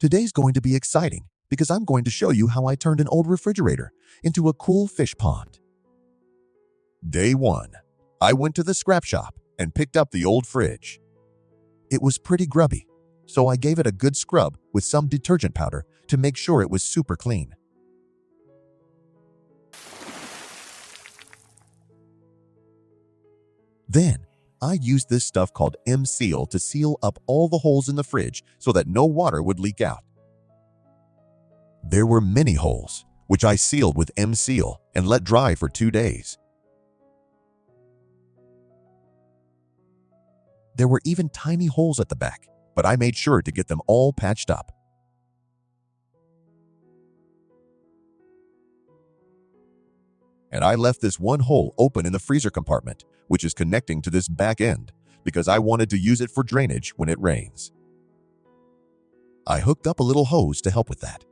Today's going to be exciting because I'm going to show you how I turned an old refrigerator into a cool fish pond. Day 1. I went to the scrap shop and picked up the old fridge. It was pretty grubby, so I gave it a good scrub with some detergent powder to make sure it was super clean. Then, I used this stuff called M-Seal to seal up all the holes in the fridge so that no water would leak out. There were many holes, which I sealed with M-Seal and let dry for 2 days. There were even tiny holes at the back, but I made sure to get them all patched up. And I left this one hole open in the freezer compartment, which is connecting to this back end, because I wanted to use it for drainage when it rains. I hooked up a little hose to help with that,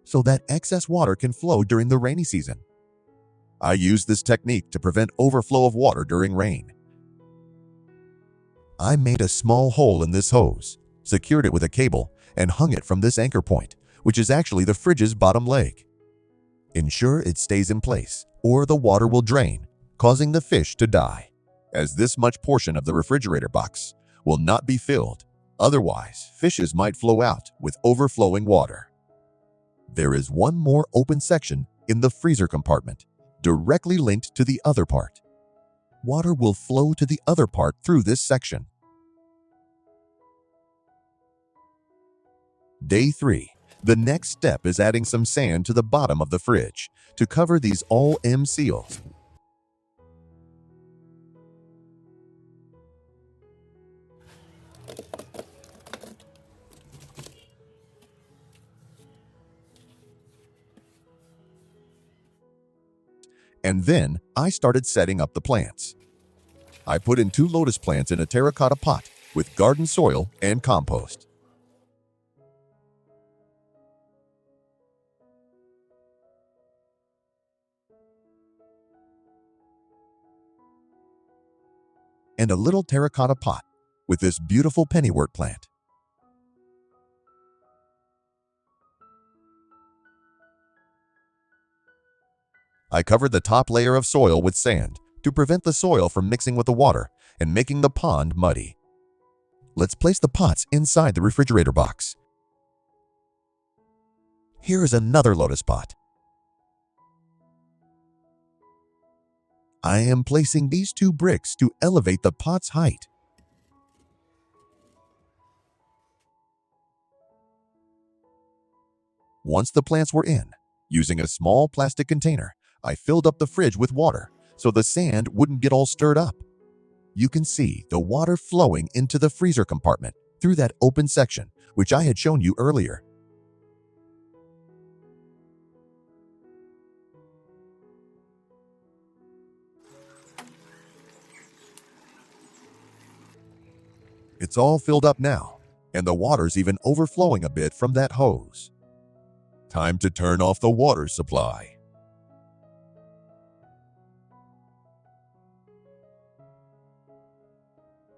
so that excess water can flow during the rainy season. I used this technique to prevent overflow of water during rain. I made a small hole in this hose, secured it with a cable, and hung it from this anchor point, which is actually the fridge's bottom leg. Ensure it stays in place, or the water will drain, causing the fish to die, as this much portion of the refrigerator box will not be filled. Otherwise, fishes might flow out with overflowing water. There is one more open section in the freezer compartment, directly linked to the other part. Water will flow to the other part through this section. Day 3. The next step is adding some sand to the bottom of the fridge to cover these all M-Seals. And then I started setting up the plants. I put in 2 lotus plants in a terracotta pot with garden soil and compost. And a little terracotta pot with this beautiful pennywort plant. I covered the top layer of soil with sand to prevent the soil from mixing with the water and making the pond muddy. Let's place the pots inside the refrigerator box. Here is another lotus pot. I am placing these 2 bricks to elevate the pot's height. Once the plants were in, using a small plastic container, I filled up the fridge with water so the sand wouldn't get all stirred up. You can see the water flowing into the freezer compartment through that open section, which I had shown you earlier. It's all filled up now, and the water's even overflowing a bit from that hose. Time to turn off the water supply.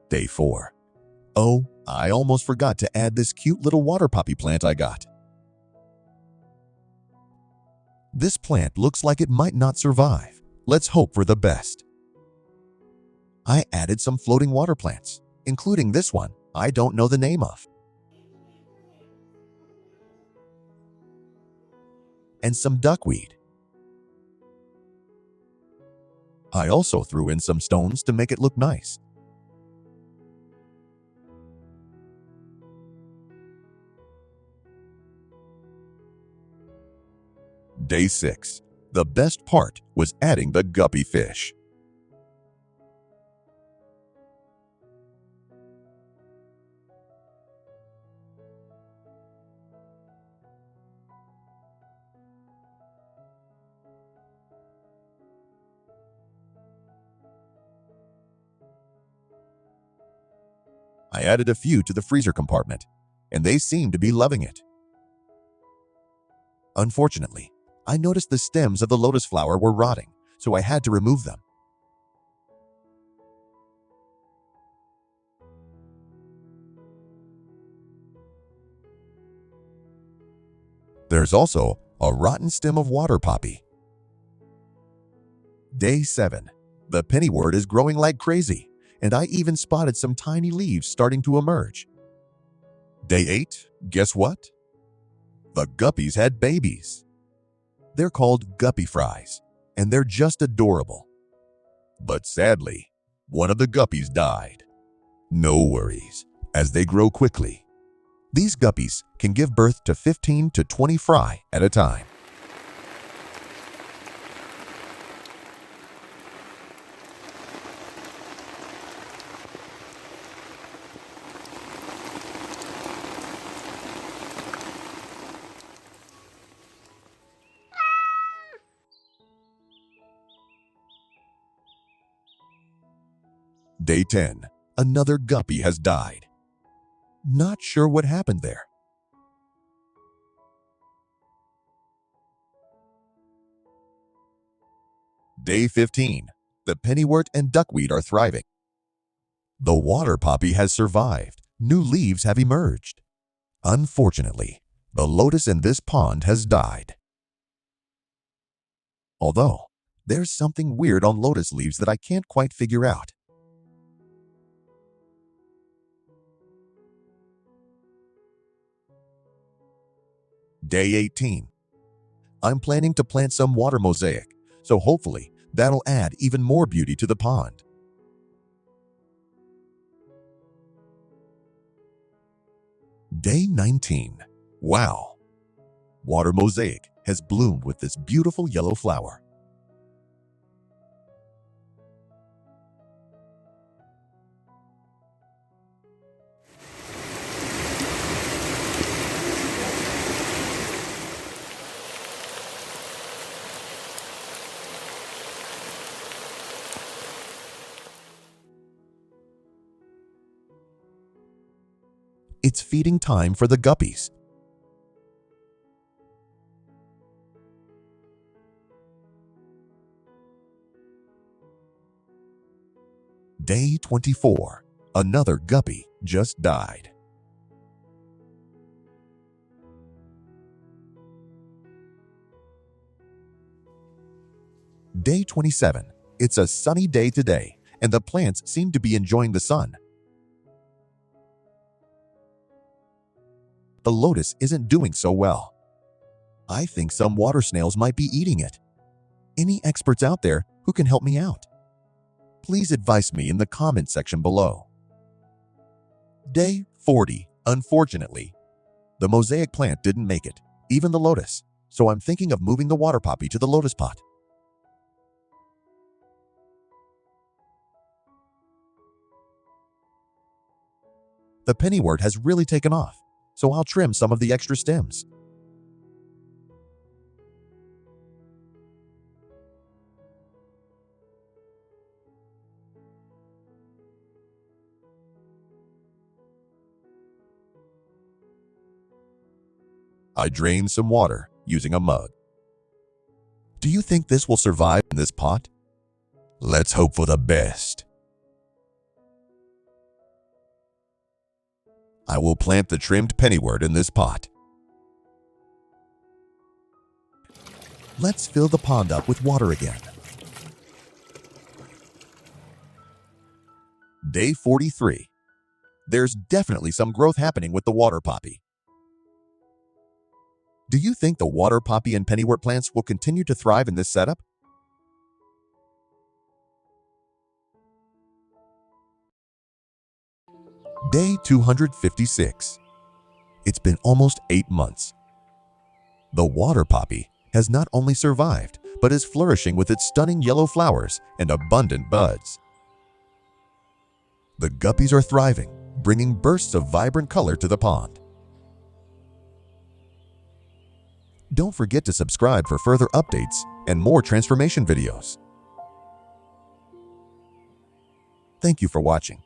Day 4. Oh, I almost forgot to add this cute little water poppy plant I got. This plant looks like it might not survive. Let's hope for the best. I added some floating water plants, including this one I don't know the name of, and some duckweed. I also threw in some stones to make it look nice. Day 6. The best part was adding the guppy fish. I added a few to the freezer compartment, and they seemed to be loving it. Unfortunately, I noticed the stems of the lotus flower were rotting, so I had to remove them. There's also a rotten stem of water poppy. Day 7. The pennywort is growing like crazy, and I even spotted some tiny leaves starting to emerge. Day 8. Guess what? The guppies had babies. They're called guppy fries, and they're just adorable. But sadly, one of the guppies died. No worries, as they grow quickly. These guppies can give birth to 15 to 20 fry at a time. Day 10. Another guppy has died. Not sure what happened there. Day 15. The pennywort and duckweed are thriving. The water poppy has survived. New leaves have emerged. Unfortunately, the lotus in this pond has died. Although, there's something weird on lotus leaves that I can't quite figure out. Day 18. I'm planning to plant some water mosaic, so hopefully that'll add even more beauty to the pond. Day 19. Wow! Water mosaic has bloomed with this beautiful yellow flower. It's feeding time for the guppies. Day 24. Another guppy just died. Day 27. It's a sunny day today, and the plants seem to be enjoying the sun. The lotus isn't doing so well. I think some water snails might be eating it. Any experts out there who can help me out? Please advise me in the comment section below. Day 40. Unfortunately, the mosaic plant didn't make it, even the lotus, so I'm thinking of moving the water poppy to the lotus pot. The pennywort has really taken off, so I'll trim some of the extra stems. I drained some water using a mug. Do you think this will survive in this pot? Let's hope for the best. I will plant the trimmed pennywort in this pot. Let's fill the pond up with water again. Day 43. There's definitely some growth happening with the water poppy. Do you think the water poppy and pennywort plants will continue to thrive in this setup? Day 256. It's been almost 8 months. The water poppy has not only survived, but is flourishing with its stunning yellow flowers and abundant buds. The guppies are thriving, bringing bursts of vibrant color to the pond. Don't forget to subscribe for further updates and more transformation videos. Thank you for watching.